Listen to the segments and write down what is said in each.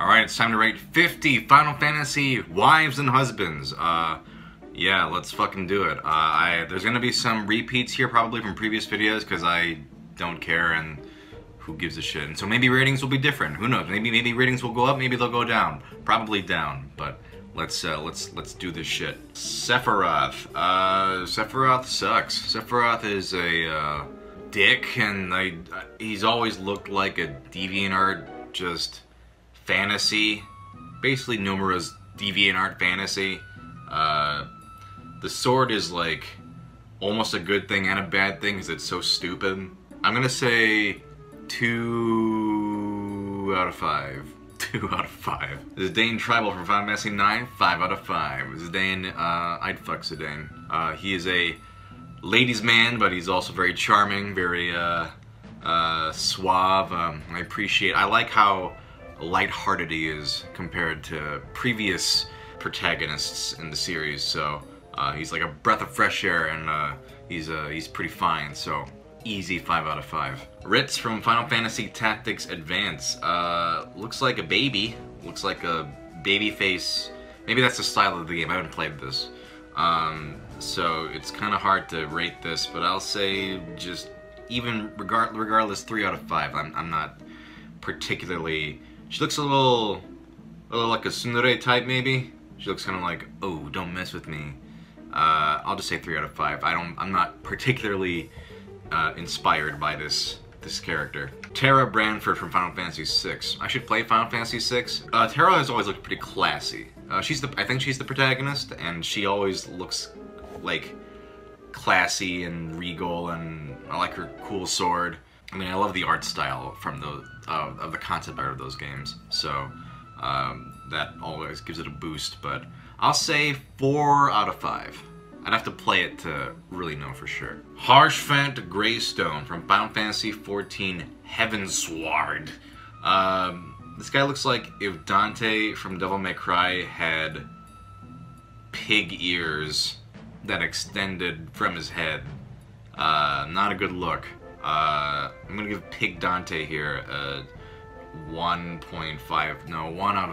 Alright, it's time to rate 50 Final Fantasy wives and husbands. Yeah, let's fucking do it. There's gonna be some repeats here probably from previous videos because I don't care and who gives a shit. And so maybe ratings will be different. Who knows? Maybe ratings will go up, maybe they'll go down. Probably down, but let's do this shit. Sephiroth. Sephiroth sucks. Sephiroth is a dick, and he's always looked like a DeviantArt just fantasy. Basically Nomura's DeviantArt fantasy. The sword is like almost a good thing and a bad thing because it's so stupid. I'm gonna say 2 out of 5. 2 out of 5. Zidane Tribal from Final Fantasy 9, 5 out of 5. Zidane, I'd fuck Zidane. He is a ladies' man, but he's also very charming, very suave. I like how lighthearted he is compared to previous protagonists in the series. So he's like a breath of fresh air, and he's pretty fine. So easy 5 out of 5. Ritz from Final Fantasy Tactics Advance. Looks like a baby. Looks like a baby face. Maybe that's the style of the game. I haven't played this. So it's kind of hard to rate this, but I'll say just even regardless 3 out of 5. I'm not particularly. She looks a little like a tsundere type maybe. She looks kind of like, oh, don't mess with me. I'll just say 3 out of 5. I'm not particularly inspired by this character. Terra Branford from Final Fantasy VI. I should play Final Fantasy VI. Terra has always looked pretty classy. I think she's the protagonist, and she always looks like classy and regal, and I like her cool sword. I mean, I love the art style from of the concept art of those games, so that always gives it a boost. But I'll say 4 out of 5. I'd have to play it to really know for sure. Harshfant Greystone from Final Fantasy XIV Heavensward. This guy looks like if Dante from Devil May Cry had pig ears that extended from his head. Not a good look. I'm gonna give Pig Dante here a 1.5. No, 1 out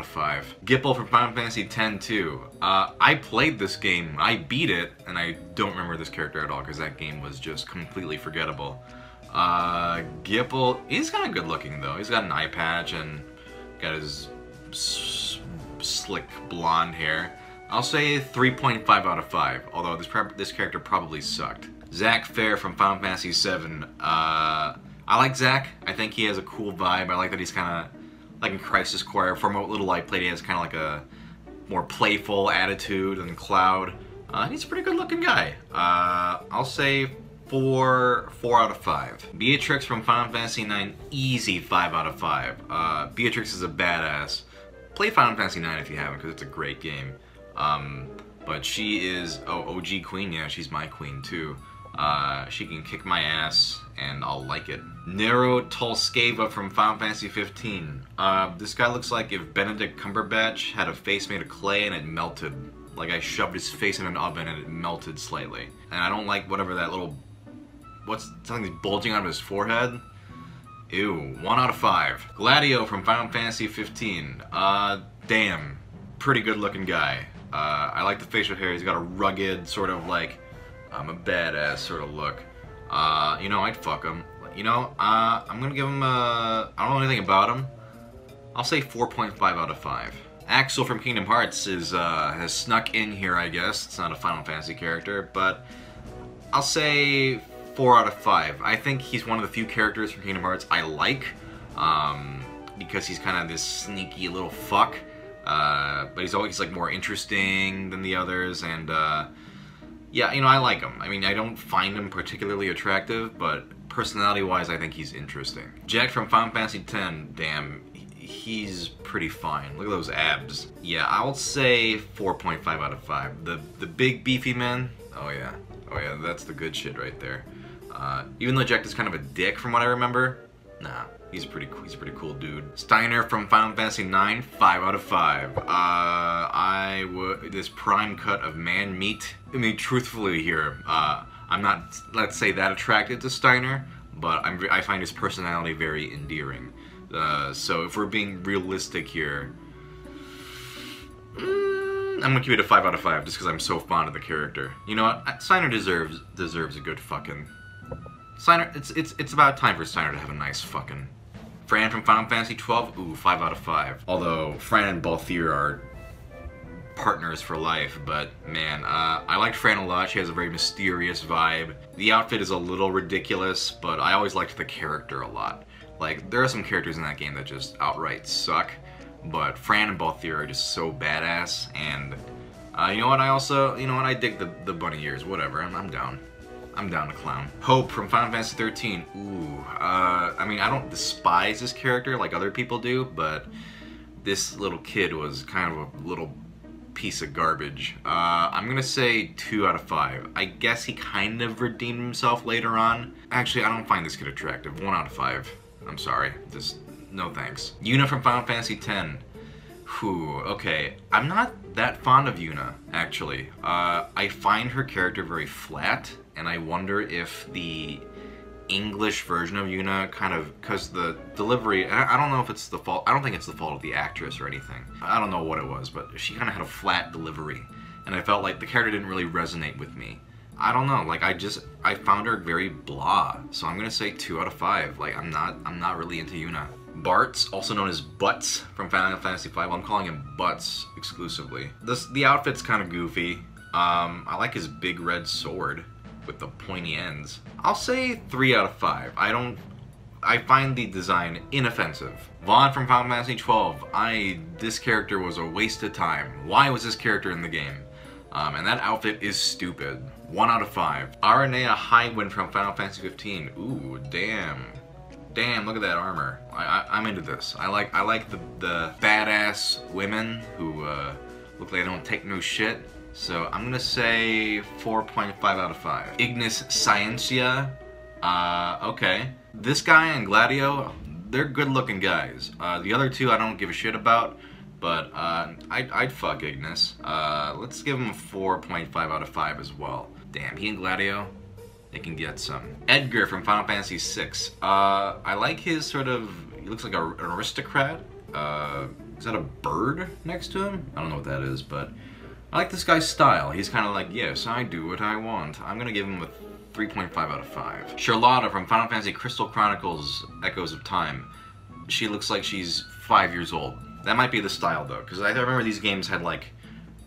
of 5. Gippal from Final Fantasy X-2. I played this game, I beat it, and I don't remember this character at all because that game was just completely forgettable. Gippal, he's kind of good looking though. He's got an eye patch and got his slick blonde hair. I'll say 3.5 out of 5, although this character probably sucked. Zack Fair from Final Fantasy VII. I like Zack. I think he has a cool vibe. I like that he's kind of like in Crisis Core. From what little I played, he has kind of like a more playful attitude than Cloud. He's a pretty good looking guy. I'll say 4 out of 5. Beatrix from Final Fantasy IX, easy 5 out of 5. Beatrix is a badass. Play Final Fantasy IX if you haven't, because it's a great game. But she is, OG queen, yeah, she's my queen too. She can kick my ass, and I'll like it. Nero Tolskeva from Final Fantasy 15. This guy looks like if Benedict Cumberbatch had a face made of clay and it melted. Like I shoved his face in an oven and it melted slightly. And I don't like whatever that little, something's bulging out of his forehead. Ew, 1 out of 5. Gladio from Final Fantasy 15. Damn, pretty good looking guy. I like the facial hair. He's got a rugged sort of like, I'm a badass sort of look. You know, I'd fuck him. You know, I'm gonna give him I don't know anything about him. I'll say 4.5 out of 5. Axel from Kingdom Hearts has snuck in here, I guess. It's not a Final Fantasy character, but I'll say 4 out of 5. I think he's one of the few characters from Kingdom Hearts I like, because he's kind of this sneaky little fuck. But he's always like more interesting than the others, and yeah, you know, I like him. I mean, I don't find him particularly attractive, but personality-wise, I think he's interesting. Jack from Final Fantasy X, damn, he's pretty fine. Look at those abs. Yeah, I'll say 4.5 out of 5. The big beefy man, oh yeah, that's the good shit right there. Even though Jack is kind of a dick from what I remember, nah. He's a pretty cool dude. Steiner from Final Fantasy IX, 5 out of 5. This prime cut of man meat. I mean, truthfully here, I'm not, let's say, that attracted to Steiner, but I find his personality very endearing. So if we're being realistic here, I'm gonna give it a 5 out of 5 just because I'm so fond of the character. You know what? Steiner deserves a good fucking. Steiner, it's about time for Steiner to have a nice fucking. Fran from Final Fantasy 12, ooh, 5 out of 5. Although Fran and Balthier are partners for life, but man, I liked Fran a lot. She has a very mysterious vibe. The outfit is a little ridiculous, but I always liked the character a lot. Like, there are some characters in that game that just outright suck, but Fran and Balthier are just so badass, and you know what, I dig the bunny ears, whatever, I'm down. I'm down to clown. Hope from Final Fantasy 13, ooh, I mean, I don't despise this character like other people do, but this little kid was kind of a little piece of garbage. I'm gonna say 2 out of 5. I guess he kind of redeemed himself later on. Actually, I don't find this kid attractive. 1 out of 5. I'm sorry. Just no thanks. Yuna from Final Fantasy X. Whew, okay. I'm not that fond of Yuna, actually. I find her character very flat, and I wonder if the English version of Yuna kind of, because the delivery, I don't know if it's the fault, I don't think it's the fault of the actress or anything. I don't know what it was, but she kind of had a flat delivery, and I felt like the character didn't really resonate with me. I don't know, like I found her very blah, so I'm gonna say 2 out of 5. Like, I'm not really into Yuna. Bart, also known as Butts from Final Fantasy V. I'm calling him Butts exclusively. The outfit's kind of goofy. I like his big red sword with the pointy ends. I'll say 3 out of 5. I find the design inoffensive. Vaughn from Final Fantasy XII. This character was a waste of time. Why was this character in the game? And that outfit is stupid. 1 out of 5. Aranea Highwind from Final Fantasy 15. Ooh, damn. Damn, look at that armor. I'm into this. I like the badass women who look like they don't take no shit. So I'm gonna say 4.5 out of 5. Ignace Scientia. Okay. This guy and Gladio, they're good looking guys. The other two I don't give a shit about, but I'd fuck Ignace. Let's give him a 4.5 out of 5 as well. Damn, he and Gladio, they can get some. Edgar from Final Fantasy VI. I like his sort of, he looks like an aristocrat. Is that a bird next to him? I don't know what that is, but I like this guy's style. He's kind of like, yes, I do what I want. I'm gonna give him a 3.5 out of 5. Charlotta from Final Fantasy Crystal Chronicles Echoes of Time. She looks like she's 5 years old. That might be the style though, because I remember these games had like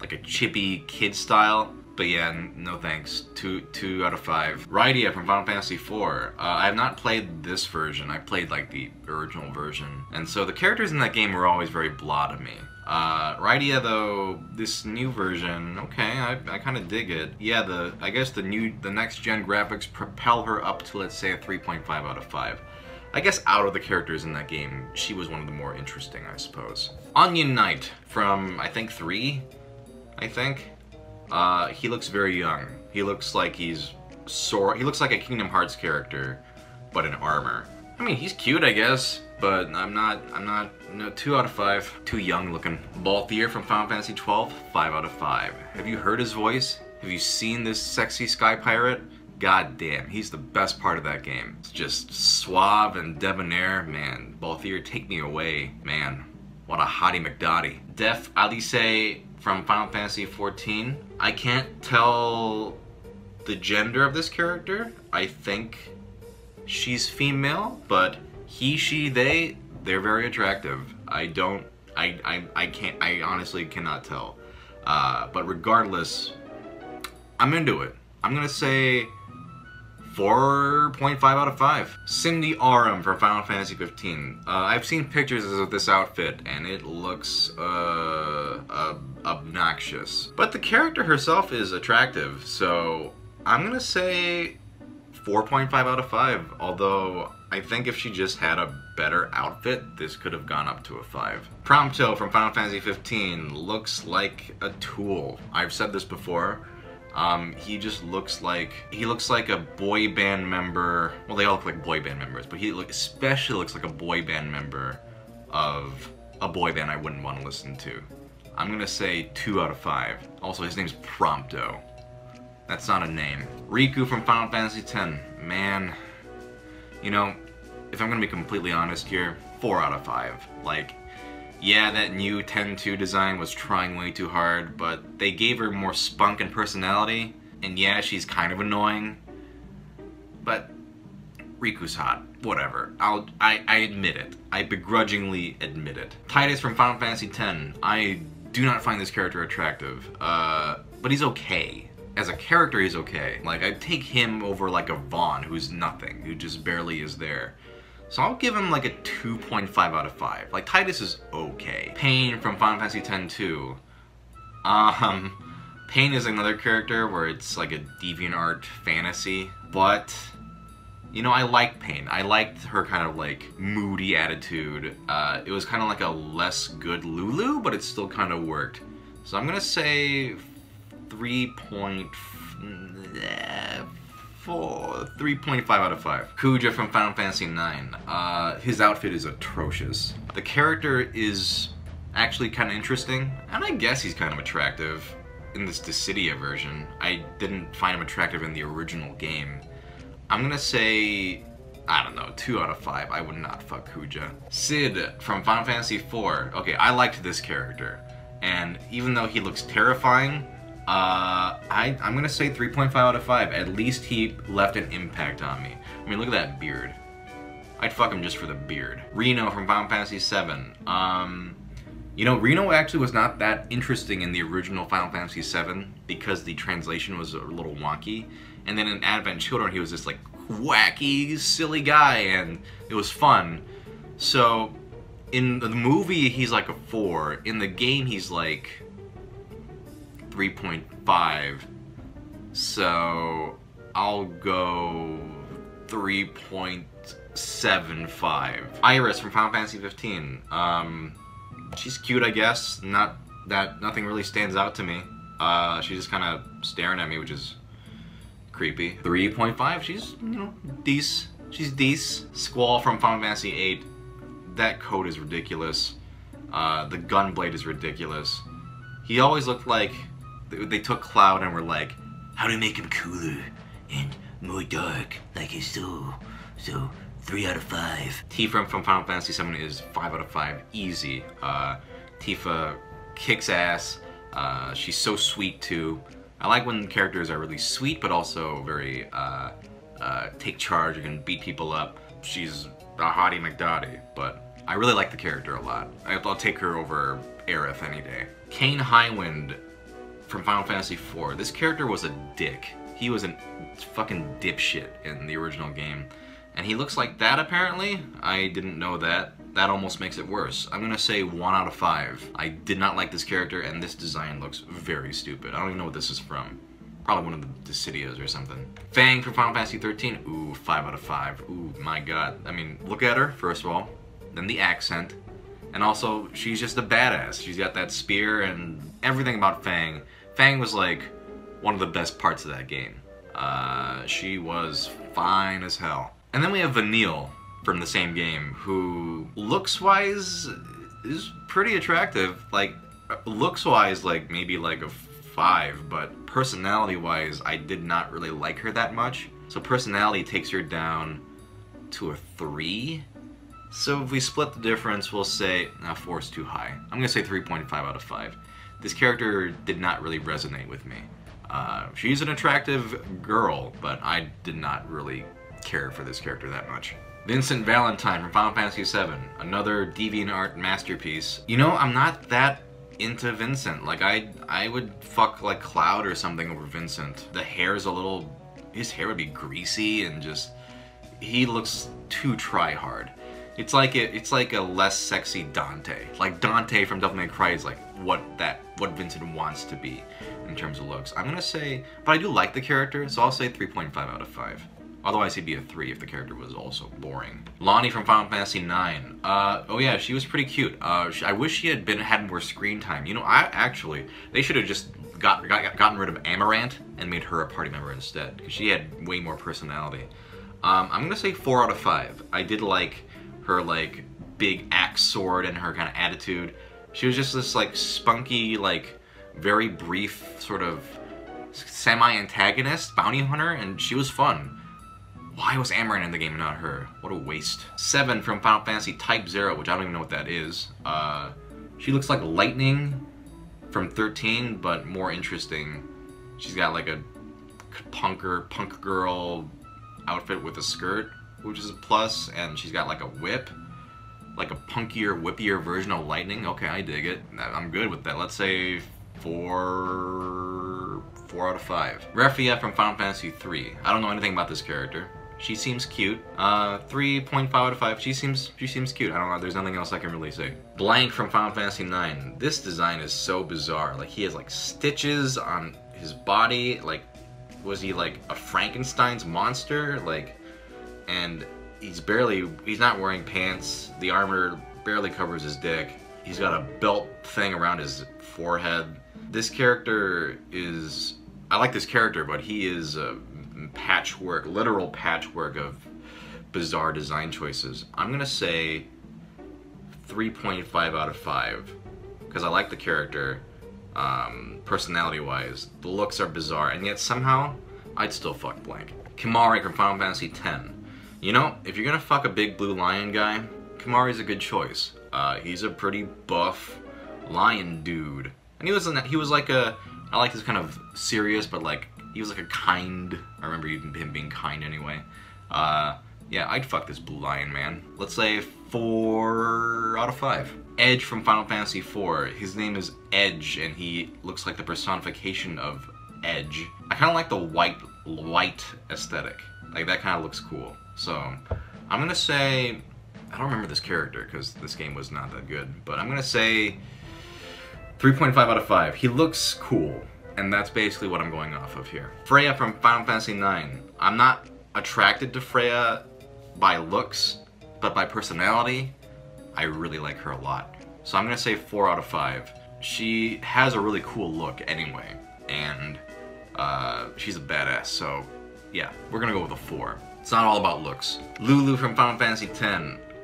a chippy kid style. But yeah, no thanks. 2 out of 5. Righto from Final Fantasy IV. I have not played this version. I played like the original version. And so the characters in that game were always very blah to me. Righto though, this new version, okay, I kind of dig it. Yeah, I guess the next gen graphics propel her up to, let's say, a 3.5 out of 5. I guess out of the characters in that game, she was one of the more interesting, I suppose. Onion Knight from, I think, 3? I think? He looks very young. He looks like he looks like a Kingdom Hearts character, but in armor. I mean, he's cute, I guess, but I'm not, no, 2 out of 5. Too young looking. Balthier from Final Fantasy XII, 5 out of 5. Have you heard his voice? Have you seen this sexy sky pirate? God damn, he's the best part of that game. It's just suave and debonair. Man, Balthier, take me away. Man, what a hottie McDottie. Def Alice from Final Fantasy XIV. I can't tell the gender of this character. I think she's female, but he, she, they're very attractive. I honestly cannot tell. But regardless, I'm into it. I'm gonna say 4.5 out of 5. Cindy Aurum from Final Fantasy 15. I've seen pictures of this outfit, and it looks obnoxious. But the character herself is attractive, so I'm gonna say 4.5 out of 5. Although I think if she just had a better outfit, this could have gone up to a 5. Prompto from Final Fantasy 15 looks like a Tule. I've said this before. He just looks like a boy band member. Well, they all look like boy band members, but he especially looks like a boy band member of a boy band I wouldn't want to listen to. I'm gonna say 2 out of 5. Also, his name's Prompto. That's not a name. Riku from Final Fantasy X. Man, you know, if I'm gonna be completely honest here, 4 out of 5. Like, yeah, that new 10-2 design was trying way too hard, but they gave her more spunk and personality, and yeah, she's kind of annoying, but Riku's hot. Whatever. I admit it. I begrudgingly admit it. Titus from Final Fantasy X. I do not find this character attractive, but he's okay. As a character, he's okay. Like, I'd take him over like a Vaughn, who's nothing, who just barely is there. So I'll give him like a 2.5 out of 5. Like, Titus is okay. Pain from Final Fantasy X too. Pain is another character where it's like a DeviantArt fantasy, but you know, I like Pain. I liked her kind of like moody attitude. It was kind of like a less good Lulu, but it still kind of worked. So I'm gonna say 3.5 out of 5. Kujah from Final Fantasy IX. His outfit is atrocious. The character is actually kind of interesting, and I guess he's kind of attractive in this Dissidia version. I didn't find him attractive in the original game. I'm gonna say, I don't know, 2 out of 5. I would not fuck Kujah. Cid from Final Fantasy IV. Okay, I liked this character, and even though he looks terrifying, I'm gonna say 3.5 out of 5. At least he left an impact on me. I mean, look at that beard. I'd fuck him just for the beard. Reno from Final Fantasy VII. You know, Reno actually was not that interesting in the original Final Fantasy VII because the translation was a little wonky. And then in Advent Children, he was this like wacky, silly guy, and it was fun. So in the movie, he's like a 4. In the game, he's like 3.5. So I'll go 3.75. Iris from Final Fantasy 15. She's cute, I guess. Nothing really stands out to me. She's just kind of staring at me, which is creepy. 3.5. She's, you know, Dees. She's Dees. Squall from Final Fantasy 8. That coat is ridiculous. The gunblade is ridiculous. He always looked like they took Cloud and were like, how do we make him cooler and more dark like his soul? So 3 out of 5. Tifa from Final Fantasy VII is 5 out of 5. Easy. Tifa kicks ass. She's so sweet too. I like when characters are really sweet, but also very take charge and can beat people up. She's a hottie McDottie, but I really like the character a lot. I'll take her over Aerith any day. Kain Highwind from Final Fantasy IV. This character was a dick. He was a fucking dipshit in the original game. And he looks like that apparently. I didn't know that. That almost makes it worse. I'm gonna say 1 out of 5. I did not like this character, and this design looks very stupid. I don't even know what this is from. Probably one of the Dissidias or something. Fang from Final Fantasy 13. Ooh, 5 out of 5. Ooh, my god. I mean, look at her, first of all. Then the accent. And also, she's just a badass. She's got that spear and everything about Fang. Fang was like one of the best parts of that game. She was fine as hell. And then we have Vanille from the same game, who looks-wise is pretty attractive. Like, looks-wise, like maybe like a 5, but personality-wise, I did not really like her that much. So personality takes her down to a 3. So if we split the difference, we'll say, 4 is too high. I'm gonna say 3.5 out of 5. This character did not really resonate with me. She's an attractive girl, but I did not really care for this character that much. Vincent Valentine from Final Fantasy VII, another DeviantArt masterpiece. You know, I'm not that into Vincent. Like, I would fuck like Cloud or something over Vincent. The hair's a little, his hair would be greasy and just, he looks too try-hard. It's like a less sexy Dante. Like Dante from Devil May Cry is like what Vincent wants to be in terms of looks. I'm gonna say, but I do like the character, so I'll say 3.5 out of 5. Otherwise, he'd be a 3 if the character was also boring. Lonnie from Final Fantasy IX. Oh yeah, she was pretty cute. I wish she had more screen time. You know, they should have just gotten rid of Amaranth and made her a party member instead, because she had way more personality. I'm gonna say 4 out of 5. I did like her like big axe sword and her kind of attitude. She was just this like spunky, like very brief sort of semi-antagonist bounty hunter, and she was fun. Why was Amaranth in the game and not her? What a waste. 7 from Final Fantasy Type 0, which I don't even know what that is. She looks like Lightning from 13, but more interesting. She's got like a punk girl outfit with a skirt, which is a plus, and she's got like a whip. Like a punkier, whippier version of Lightning. Okay, I dig it. I'm good with that. Let's say 4 out of 5. Raffi from Final Fantasy 3. I don't know anything about this character. She seems cute. 3.5 out of 5. She seems cute. I don't know. There's nothing else I can really say. Blank from Final Fantasy 9. This design is so bizarre. Like, he has like stitches on his body. Like, was he like a Frankenstein's monster? Like, and he's not wearing pants. The armor barely covers his dick. He's got a belt thing around his forehead. This character is, I like this character, but he is a patchwork, literal patchwork of bizarre design choices. I'm gonna say 3.5 out of 5, because I like the character, personality-wise. The looks are bizarre, and yet somehow, I'd still fuck Blank. Komari from Final Fantasy X. You know, if you're gonna fuck a big blue lion guy, Komari's a good choice. He's a pretty buff lion dude. And he was like a, I like this kind of serious, but like, he was like a kind, I remember him being kind anyway. Yeah, I'd fuck this blue lion man. Let's say 4 out of 5. Edge from Final Fantasy IV. His name is Edge, and he looks like the personification of Edge. I kind of like the white aesthetic. Like, that kind of looks cool. So, I'm gonna say, I don't remember this character because this game was not that good, but I'm gonna say 3.5 out of 5. He looks cool, and that's basically what I'm going off of here. Freya from Final Fantasy IX. I'm not attracted to Freya by looks, but by personality, I really like her a lot. So I'm gonna say 4 out of 5. She has a really cool look anyway, and she's a badass, so yeah, we're gonna go with a 4. It's not all about looks. Lulu from Final Fantasy X.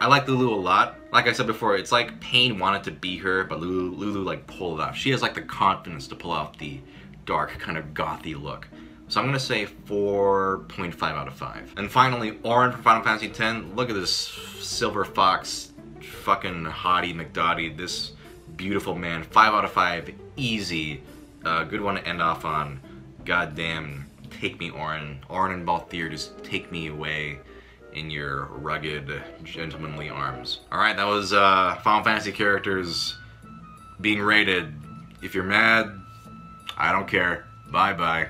I like Lulu a lot. Like I said before, it's like Pain wanted to be her, but Lulu like pulled it off. She has like the confidence to pull off the dark, kind of gothy look. So I'm gonna say 4.5 out of 5. And finally, Orin from Final Fantasy X. Look at this silver fox, fucking hottie McDottie, this beautiful man. 5 out of 5, easy. Good one to end off on. Goddamn, take me, Orin. Orin and Balthier, just take me away in your rugged, gentlemanly arms. Alright, that was Final Fantasy characters being rated. If you're mad, I don't care. Bye-bye.